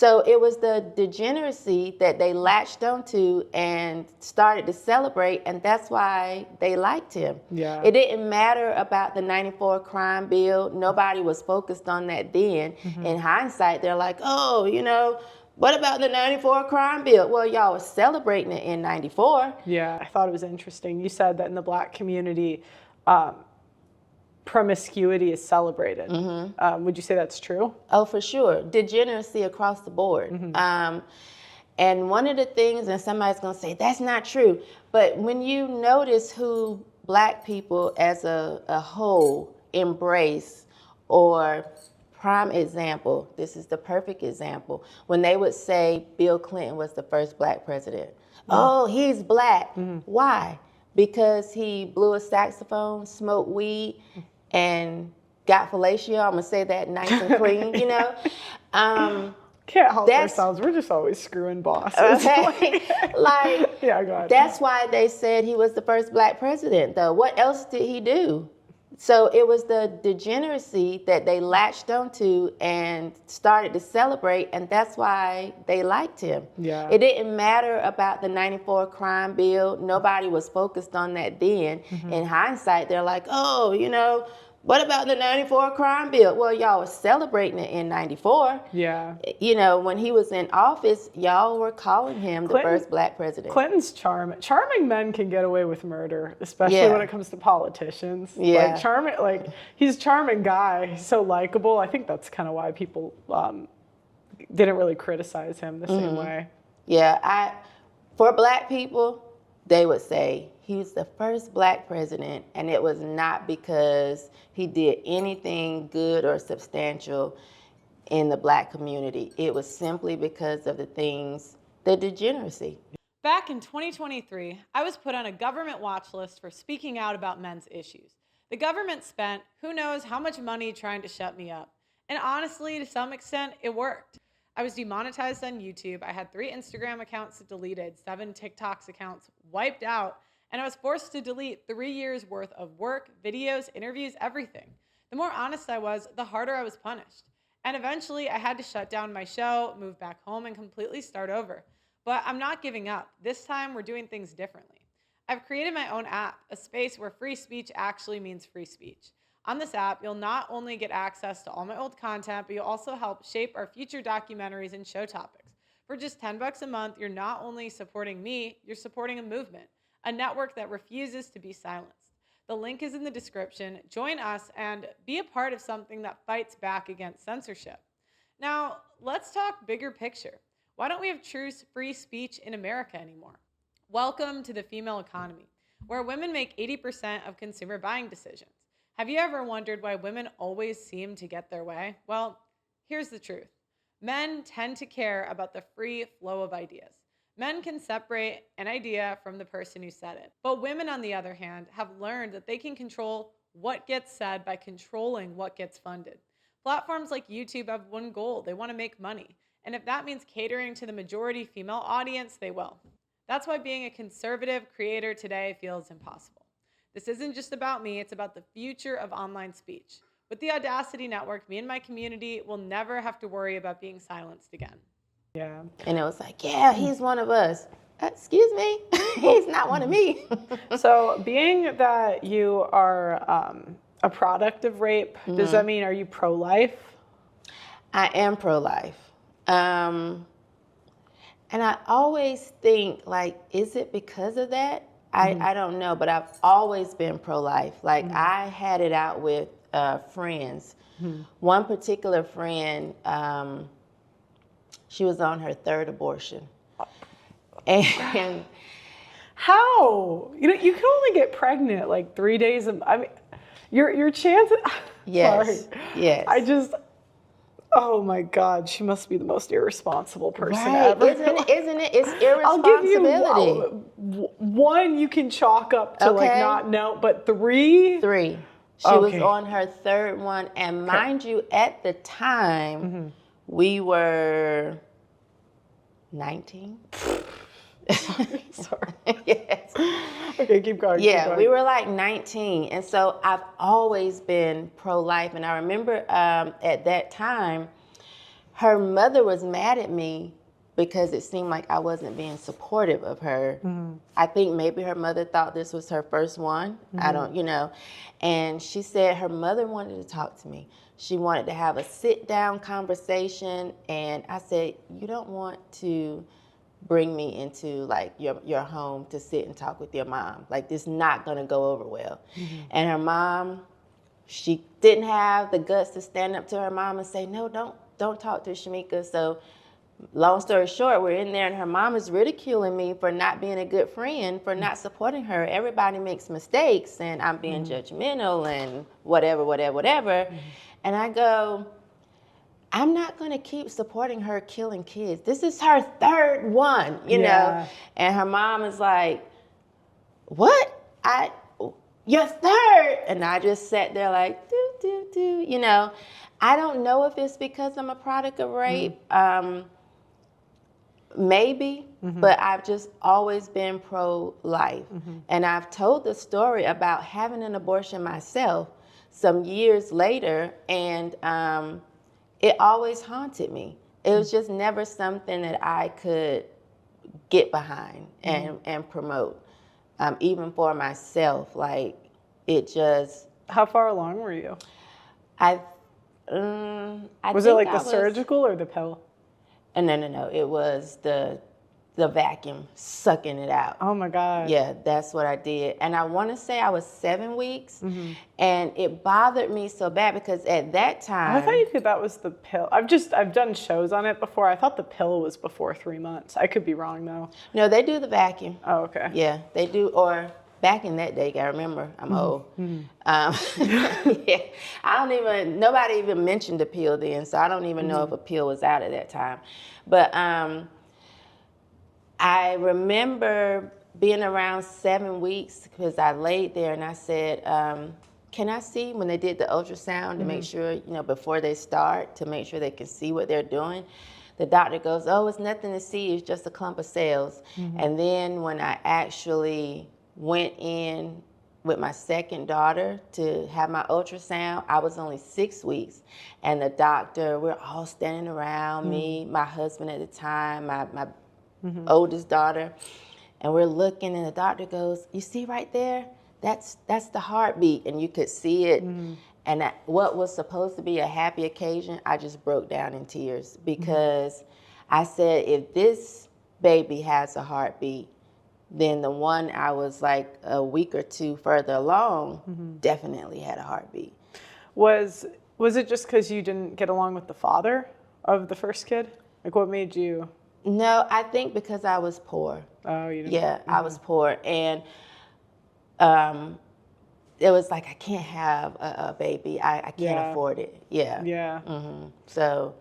So it was the degeneracy that they latched onto and started to celebrate, and that's why they liked him. Yeah. It didn't matter about the 94 crime bill. Nobody was focused on that then. In hindsight, they're like, oh, what about the 94 crime bill? Well, y'all were celebrating it in 94. Yeah, I thought it was interesting. You said that in the Black community, promiscuity is celebrated. Would you say that's true? Oh, for sure. Degeneracy across the board. And one of the things, and somebody's going to say, that's not true. But when you notice who Black people as a whole embrace, or prime example, this is the perfect example, when they would say Bill Clinton was the first Black president. Oh, he's Black. Why? Because he blew a saxophone, smoked weed, and got fellatio. I'm going to say that nice and clean, Can't help ourselves. We're just always screwing bosses. Okay. Yeah, go ahead. That's why they said he was the first Black president, though. What else did he do? So it was the degeneracy that they latched onto and started to celebrate, and that's why they liked him. Yeah. It didn't matter about the 94 crime bill. Nobody was focused on that then. In hindsight, they're like, oh, what about the 94 crime bill? Well, y'all were celebrating it in 94. Yeah. When he was in office, y'all were calling him the first Black president. Clinton's charming men can get away with murder, especially when it comes to politicians. Yeah. He's a charming guy. He's so likable. I think that's kind of why people didn't really criticize him the same way. Yeah, for Black people, they would say he was the first Black president, and it was not because he did anything good or substantial in the Black community. It was simply because of the degeneracy. Back in 2023, I was put on a government watch list for speaking out about men's issues. The government spent who knows how much money trying to shut me up. And honestly, to some extent, it worked. I was demonetized on YouTube. I had 3 Instagram accounts deleted, 7 TikToks accounts wiped out, and I was forced to delete 3 years worth of work, videos, interviews, everything. The more honest I was, the harder I was punished. And eventually I had to shut down my show, move back home, and completely start over. But I'm not giving up. This time we're doing things differently. I've created my own app, a space where free speech actually means free speech. On this app, you'll not only get access to all my old content, but you'll also help shape our future documentaries and show topics. For just $10 a month, you're not only supporting me, you're supporting a movement, a network that refuses to be silenced. The link is in the description. Join us and be a part of something that fights back against censorship. Now, let's talk bigger picture. Why don't we have true free speech in America anymore? Welcome to the female economy, where women make 80% of consumer buying decisions. Have you ever wondered why women always seem to get their way? Well, here's the truth. Men tend to care about the free flow of ideas. Men can separate an idea from the person who said it. But women, on the other hand, have learned that they can control what gets said by controlling what gets funded. Platforms like YouTube have one goal. They want to make money. And if that means catering to the majority female audience, they will. That's why being a conservative creator today feels impossible. This isn't just about me, it's about the future of online speech. With the Audacity Network, me and my community will never have to worry about being silenced again. Yeah. And it was like, yeah, he's one of us. Excuse me, he's not one of me. So being that you are a product of rape, does that mean, are you pro-life? I am pro-life. And I always think, like, is it because of that? I don't know, but I've always been pro-life. Like, I had it out with friends. One particular friend, she was on her 3rd abortion. And how? You can only get pregnant like 3 days. Your chances. yes, Sorry. yes. Oh my God, she must be the most irresponsible person right. ever. Isn't it? It's irresponsibility. I'll give you one you can chalk up to like not know, but 3? 3. She was on her 3rd one, and mind you, at the time, we were 19. Sorry. Yes. Okay, keep going. Yeah, keep going. we were like 19. And so I've always been pro-life. And I remember at that time, her mother was mad at me because it seemed like I wasn't being supportive of her. I think maybe her mother thought this was her first one. I don't, And she said her mother wanted to talk to me. She wanted to have a sit-down conversation. And I said, you don't want to bring me into like your home to sit and talk with your mom. Like, this is not gonna go over well. And her mom, she didn't have the guts to stand up to her mom and say, no, don't talk to Shamika. So long story short, we're in there and her mom is ridiculing me for not being a good friend, for not supporting her. Everybody makes mistakes and I'm being judgmental and whatever. And I go, I'm not going to keep supporting her killing kids. This is her third one, you know? And her mom is like, what? Your third? And I just sat there like, you know? I don't know if it's because I'm a product of rape. Maybe, but I've just always been pro-life. And I've told the story about having an abortion myself some years later, and it always haunted me. It was just never something that I could get behind and promote, even for myself. Like, it just... How far along were you? I Was it like the surgical or the pill? No. It was the vacuum sucking it out. Oh my God. Yeah, that's what I did. And I want to say I was 7 weeks, and it bothered me so bad because at that time... I thought you said that was the pill. I've done shows on it before. I thought the pill was before 3 months. I could be wrong though. No, they do the vacuum. Oh, okay. Yeah, they do. Or back in that day, I remember, I'm old. Yeah, nobody even mentioned the pill then, so I don't even know if a pill was out at that time. But I remember being around 7 weeks because I laid there and I said, can I see, when they did the ultrasound to make sure, before they start, to make sure they can see what they're doing. The doctor goes, oh, it's nothing to see, it's just a clump of cells. And then when I actually went in with my second daughter to have my ultrasound, I was only 6 weeks. And the doctor, we're all standing around me, my husband at the time, my oldest daughter, and we're looking, and the doctor goes, you see right there? That's the heartbeat. And you could see it. And what was supposed to be a happy occasion, I just broke down in tears because I said, if this baby has a heartbeat, then the one I was like a week or two further along definitely had a heartbeat. Was it just because you didn't get along with the father of the first kid? Like, what made you? No, I think because I was poor. Oh, you didn't? Yeah, I was poor. And it was like, I can't have a baby. I can't afford it. Yeah. Yeah. So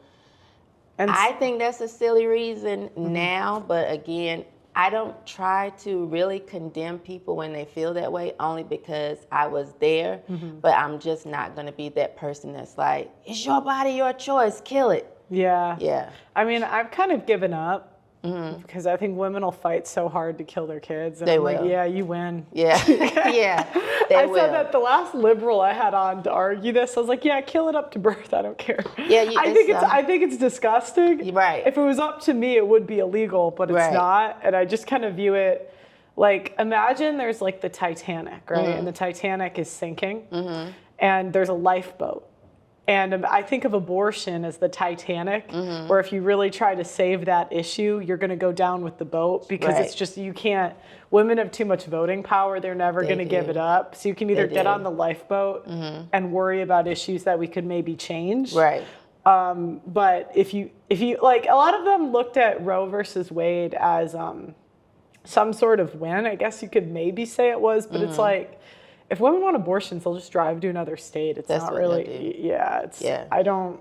And I think that's a silly reason now. But again, I don't try to really condemn people when they feel that way, only because I was there. But I'm just not going to be that person that's like, it's your body, your choice, kill it. Yeah. Yeah. I mean, I've kind of given up because I think women will fight so hard to kill their kids. And They I'm will. like, yeah, you win. Yeah. Yeah. I said that the last liberal I had on to argue this. I was like, yeah, kill it up to birth. I don't care. Yeah, I think it's disgusting. Right. If it was up to me, it would be illegal, but it's not. And I just kind of view it like, imagine there's like the Titanic, right? And the Titanic is sinking, and there's a lifeboat. And I think of abortion as the Titanic, where if you really try to save that issue, you're going to go down with the boat because it's just, you can't, women have too much voting power. They're never going to give it up. So you can either get on the lifeboat and worry about issues that we could maybe change. Right. But if you like, a lot of them looked at Roe versus Wade as some sort of win. I guess you could maybe say it was, but it's like, if women want abortions, they'll just drive to another state. It's That's not what really, they'll do. I don't,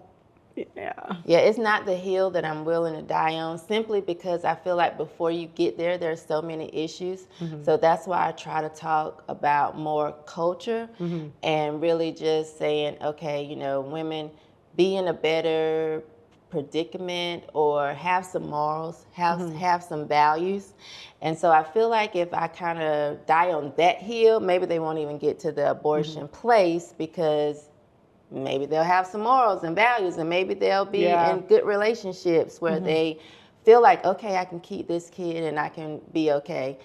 Yeah, it's not the hill that I'm willing to die on, simply because I feel like before you get there, there's so many issues. So that's why I try to talk about more culture and really just saying, okay, women be in a better predicament or have some morals, have some values. And so I feel like if I kind of die on that hill, maybe they won't even get to the abortion place, because maybe they'll have some morals and values, and maybe they'll be Yeah. in good relationships where they feel like, okay, I can keep this kid and I can be okay.